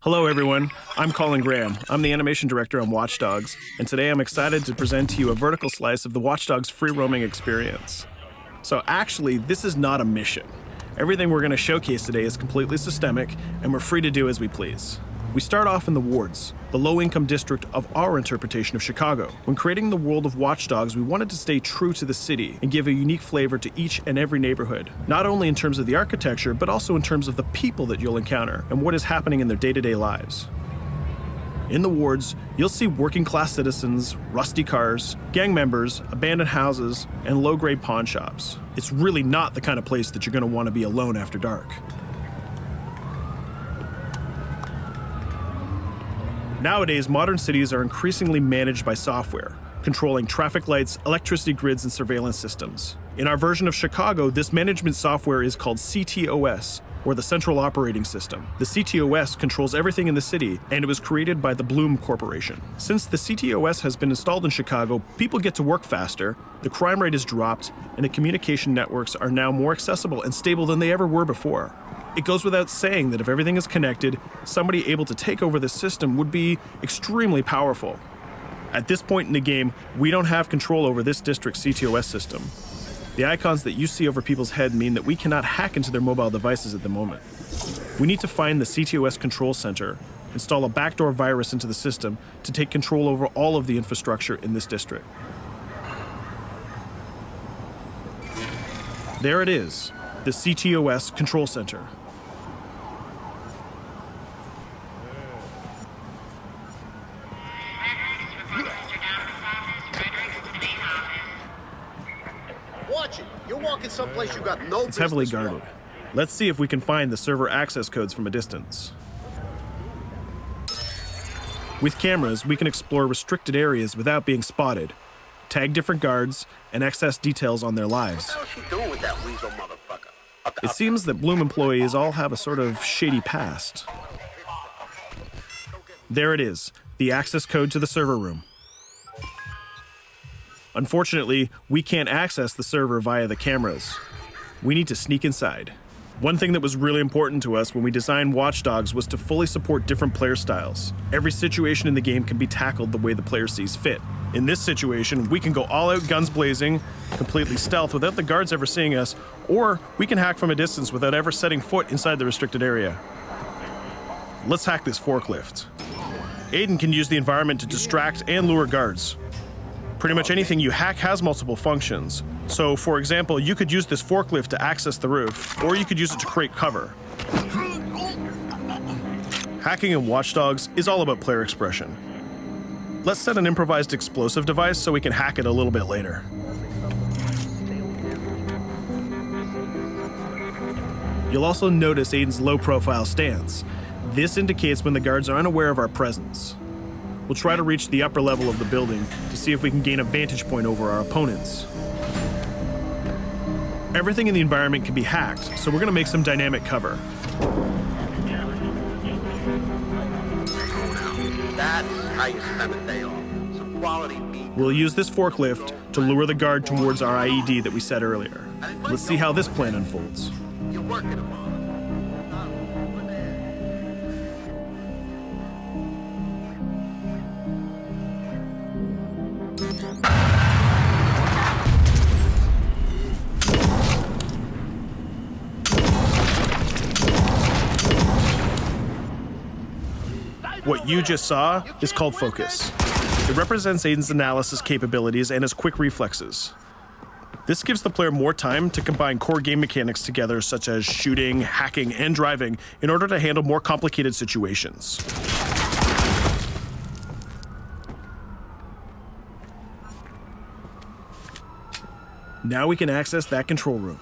Hello everyone, I'm Colin Graham. I'm the animation director on Watch Dogs, and today I'm excited to present to you a vertical slice of the Watch Dogs free roaming experience. So actually, this is not a mission. Everything we're going to showcase today is completely systemic, and we're free to do as we please. We start off in the wards, the low-income district of our interpretation of Chicago. When creating the world of Watch Dogs, we wanted to stay true to the city and give a unique flavor to each and every neighborhood, not only in terms of the architecture, but also in terms of the people that you'll encounter and what is happening in their day-to-day lives. In the wards, you'll see working-class citizens, rusty cars, gang members, abandoned houses, and low-grade pawn shops. It's really not the kind of place that you're going to want to be alone after dark. Nowadays, modern cities are increasingly managed by software, controlling traffic lights, electricity grids, and surveillance systems. In our version of Chicago, this management software is called CTOS, or the Central Operating System. The CTOS controls everything in the city, and it was created by the Bloom Corporation. Since the CTOS has been installed in Chicago, people get to work faster, the crime rate is dropped, and the communication networks are now more accessible and stable than they ever were before. It goes without saying that if everything is connected, somebody able to take over the system would be extremely powerful. At this point in the game, we don't have control over this district's CTOS system. The icons that you see over people's head mean that we cannot hack into their mobile devices at the moment. We need to find the CTOS control center, install a backdoor virus into the system to take control over all of the infrastructure in this district. There it is, the CTOS control center. Watch it. You're walking someplace you got no It's heavily guarded. Let's see if we can find the server access codes from a distance. With cameras, we can explore restricted areas without being spotted, tag different guards, and access details on their lives. What the hell is she doing with that weasel motherfucker? It seems that Bloom employees all have a sort of shady past. There it is, the access code to the server room. Unfortunately, we can't access the server via the cameras. We need to sneak inside. One thing that was really important to us when we designed Watch Dogs was to fully support different player styles. Every situation in the game can be tackled the way the player sees fit. In this situation, we can go all out guns blazing, completely stealth without the guards ever seeing us, or we can hack from a distance without ever setting foot inside the restricted area. Let's hack this forklift. Aiden can use the environment to distract and lure guards. Pretty much anything you hack has multiple functions. So, for example, you could use this forklift to access the roof, or you could use it to create cover. Hacking in Watch Dogs is all about player expression. Let's set an improvised explosive device so we can hack it a little bit later. You'll also notice Aiden's low-profile stance. This indicates when the guards are unaware of our presence. We'll try to reach the upper level of the building to see if we can gain a vantage point over our opponents. Everything in the environment can be hacked, so we're going to make some dynamic cover. That's how you spend a day off. Some quality meat. We'll use this forklift to lure the guard towards our IED that we set earlier. Let's see how this plan unfolds. You're working them on. What you just saw is called focus. It represents Aiden's analysis capabilities and his quick reflexes. This gives the player more time to combine core game mechanics together, such as shooting, hacking, and driving, in order to handle more complicated situations. Now we can access that control room.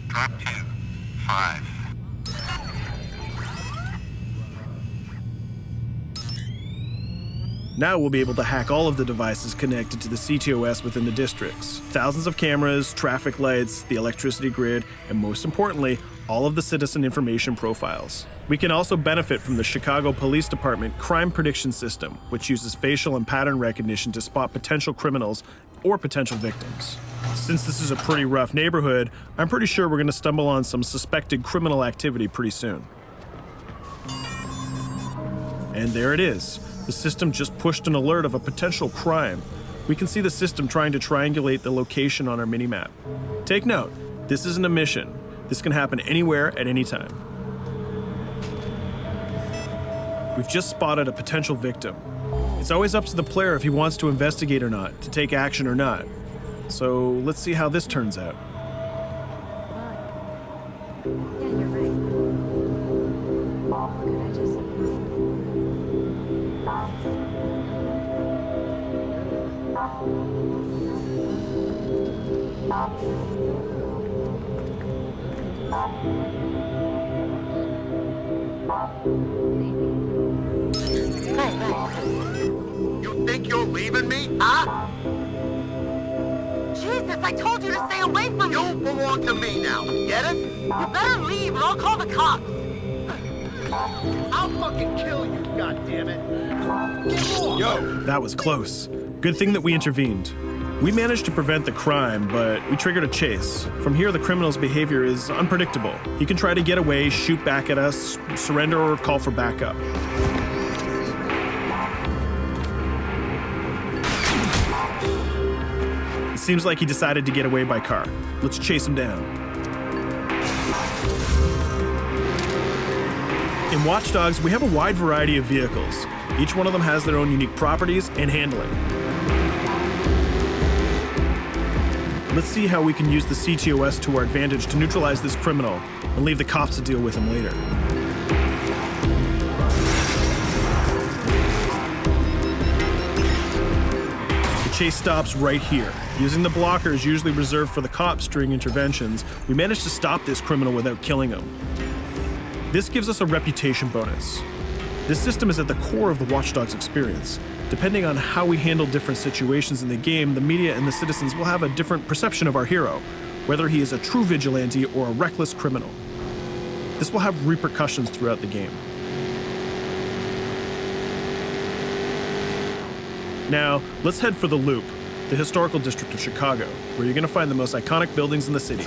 Drop 2, 5. Now we'll be able to hack all of the devices connected to the CTOS within the districts. Thousands of cameras, traffic lights, the electricity grid, and most importantly, all of the citizen information profiles. We can also benefit from the Chicago Police Department crime prediction system, which uses facial and pattern recognition to spot potential criminals or potential victims. Since this is a pretty rough neighborhood, I'm pretty sure we're going to stumble on some suspected criminal activity pretty soon. And there it is. The system just pushed an alert of a potential crime. We can see the system trying to triangulate the location on our minimap. Take note, this isn't a mission. This can happen anywhere at any time. We've just spotted a potential victim. It's always up to the player if he wants to investigate or not, to take action or not. So let's see how this turns out. Yeah, you're right. Could I just... You think you're leaving me? Huh? Jesus, I told you to stay away from me! You belong to me now. Get it? You better leave or I'll call the cops! I'll fucking kill you, goddammit. Get off! Yo! That was close. Good thing that we intervened. We managed to prevent the crime, but we triggered a chase. From here, the criminal's behavior is unpredictable. He can try to get away, shoot back at us, surrender, or call for backup. It seems like he decided to get away by car. Let's chase him down. In Watch Dogs, we have a wide variety of vehicles. Each one of them has their own unique properties and handling. Let's see how we can use the CTOS to our advantage to neutralize this criminal and leave the cops to deal with him later. The chase stops right here. Using the blockers usually reserved for the cops during interventions, we managed to stop this criminal without killing him. This gives us a reputation bonus. This system is at the core of the Watch Dogs experience. Depending on how we handle different situations in the game, the media and the citizens will have a different perception of our hero, whether he is a true vigilante or a reckless criminal. This will have repercussions throughout the game. Now, let's head for the Loop, the historical district of Chicago, where you're going to find the most iconic buildings in the city.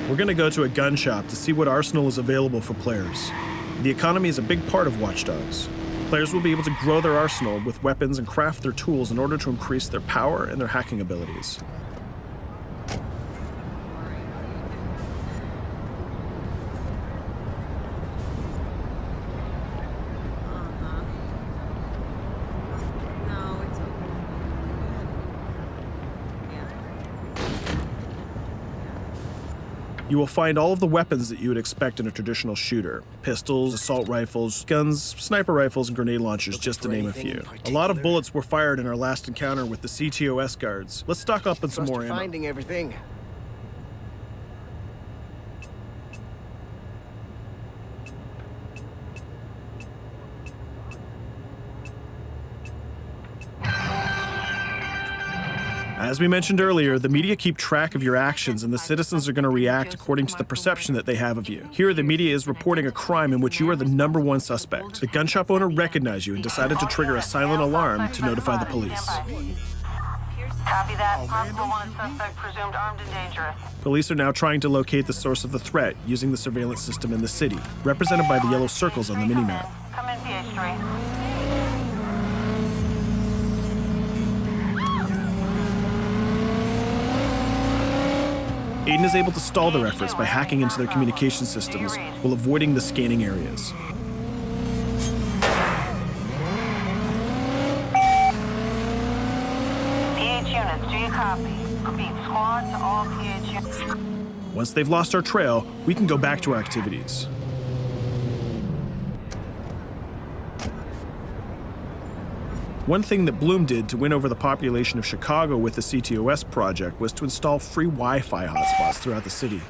We're going to go to a gun shop to see what arsenal is available for players. The economy is a big part of Watch Dogs. Players will be able to grow their arsenal with weapons and craft their tools in order to increase their power and their hacking abilities. No, it's okay. You will find all of the weapons that you would expect in a traditional shooter. Pistols, assault rifles, guns, sniper rifles, and grenade launchers, just to name a few. A lot of bullets were fired in our last encounter with the CTOS guards. Let's stock up on some more ammo. Finding everything. As we mentioned earlier, the media keep track of your actions and the citizens are going to react according to the perception that they have of you. Here, the media is reporting a crime in which you are the #1 suspect. The gun shop owner recognized you and decided to trigger a silent alarm to notify the police. Copy that. Possible one suspect presumed armed and dangerous. Police are now trying to locate the source of the threat using the surveillance system in the city, represented by the yellow circles on the minimap. Come in, PH3. Aiden is able to stall their efforts by hacking into their communication systems while avoiding the scanning areas. PH units, do you copy? Repeat, squad to all PH units. Once they've lost our trail, we can go back to our activities. One thing that Bloom did to win over the population of Chicago with the CTOS project was to install free Wi-Fi hotspots throughout the city.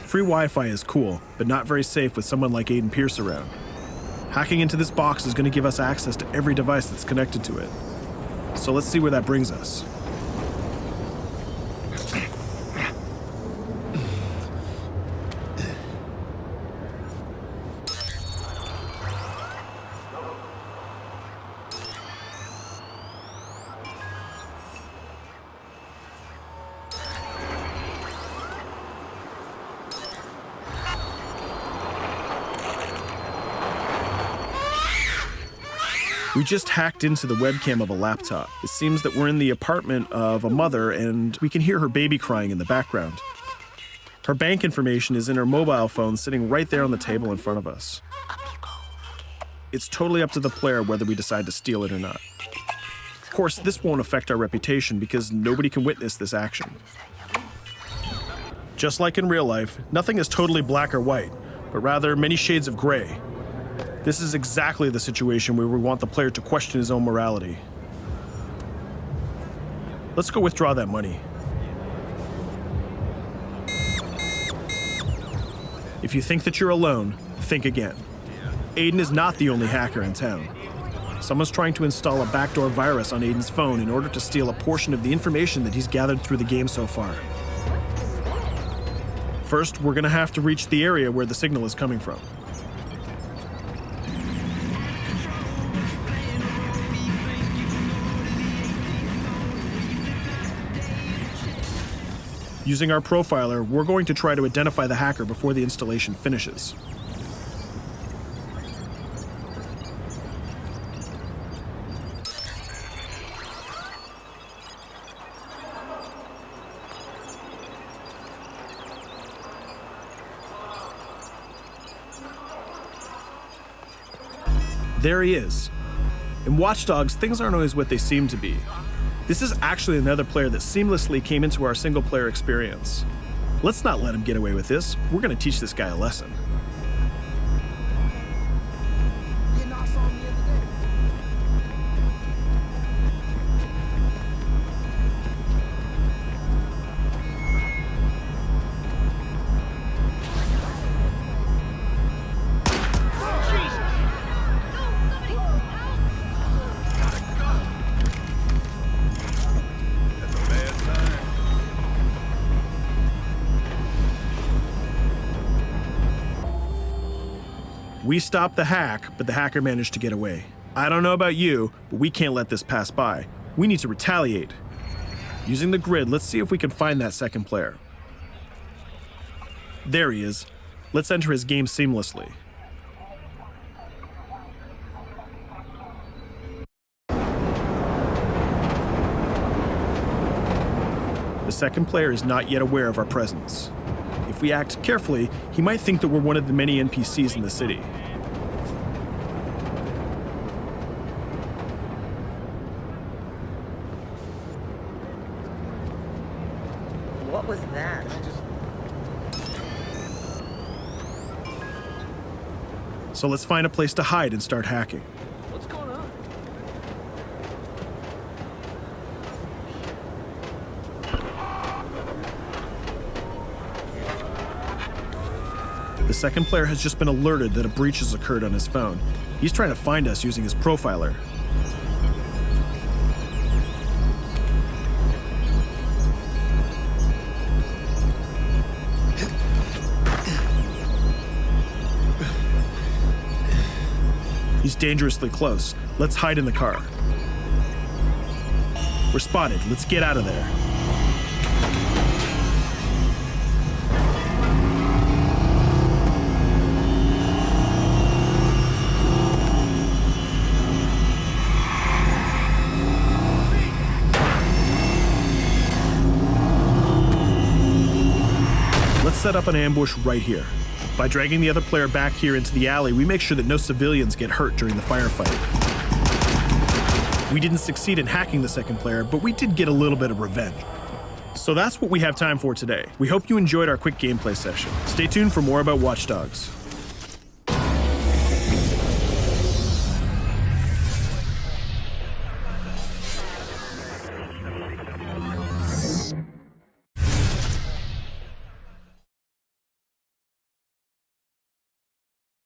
Free Wi-Fi is cool, but not very safe with someone like Aiden Pierce around. Hacking into this box is going to give us access to every device that's connected to it. So let's see where that brings us. We just hacked into the webcam of a laptop. It seems that we're in the apartment of a mother and we can hear her baby crying in the background. Her bank information is in her mobile phone sitting right there on the table in front of us. It's totally up to the player whether we decide to steal it or not. Of course, this won't affect our reputation because nobody can witness this action. Just like in real life, nothing is totally black or white, but rather many shades of gray. This is exactly the situation where we want the player to question his own morality. Let's go withdraw that money. If you think that you're alone, think again. Aiden is not the only hacker in town. Someone's trying to install a backdoor virus on Aiden's phone in order to steal a portion of the information that he's gathered through the game so far. First, we're gonna have to reach the area where the signal is coming from. Using our profiler, we're going to try to identify the hacker before the installation finishes. There he is. In Watch Dogs, things aren't always what they seem to be. This is actually another player that seamlessly came into our single-player experience. Let's not let him get away with this. We're gonna teach this guy a lesson. We stopped the hack, but the hacker managed to get away. I don't know about you, but we can't let this pass by. We need to retaliate. Using the grid, let's see if we can find that second player. There he is. Let's enter his game seamlessly. The second player is not yet aware of our presence. If we act carefully, he might think that we're one of the many NPCs in the city. What was that? So let's find a place to hide and start hacking. What's going on? The second player has just been alerted that a breach has occurred on his phone. He's trying to find us using his profiler. He's dangerously close. Let's hide in the car. We're spotted. Let's get out of there. Let's set up an ambush right here. By dragging the other player back here into the alley, we make sure that no civilians get hurt during the firefight. We didn't succeed in hacking the second player, but we did get a little bit of revenge. So that's what we have time for today. We hope you enjoyed our quick gameplay session. Stay tuned for more about Watch Dogs.